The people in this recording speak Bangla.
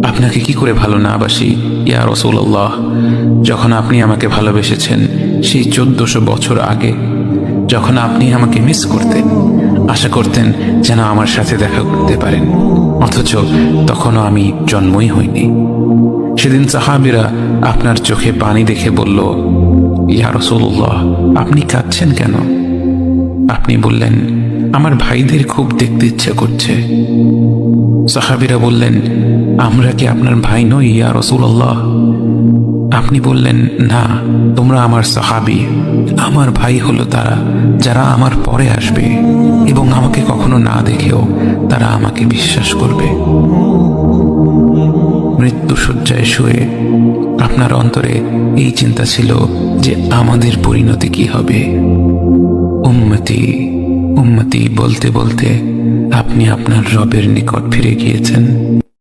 আপনাকে কি করে ভালো না বাসি ইয়া রাসূলুল্লাহ। যখন আপনি আমাকে ভালোবেসেছেন সেই 1400 বছর আগে, যখন আপনি আমাকে মিস করতেন, আশা করতেন যেন আমার সাথে দেখা করতে পারেন, অথচ তখনও আমি জন্মই হইনি। সেদিন সাহাবীরা আপনার চোখে পানি দেখে বলল, ইয়া রাসূলুল্লাহ, আপনি কাঁদছেন কেন? আপনি বললেন, আমার ভাইদের খুব দেখতে ইচ্ছা করছে। সাহাবীরা বললেন, আমরা কি আপনার ভাই নই ইয়া রাসূলুল্লাহ? আপনি বললেন, না, তোমরা আমার সাহাবী। আমার ভাই হলো তারা যারা আমার পরে আসবে এবং আমাকে কখনো না দেখেও তারা আমাকে বিশ্বাস করবে। মৃত্যু শয্যায় শুয়ে আপনার অন্তরে এই চিন্তা ছিল যে আমাদের পরিণতি কি হবে। উম্মতি উম্মতি বলতে বলতে আপনি আপনার রবের নিকট ফিরে গিয়েছেন।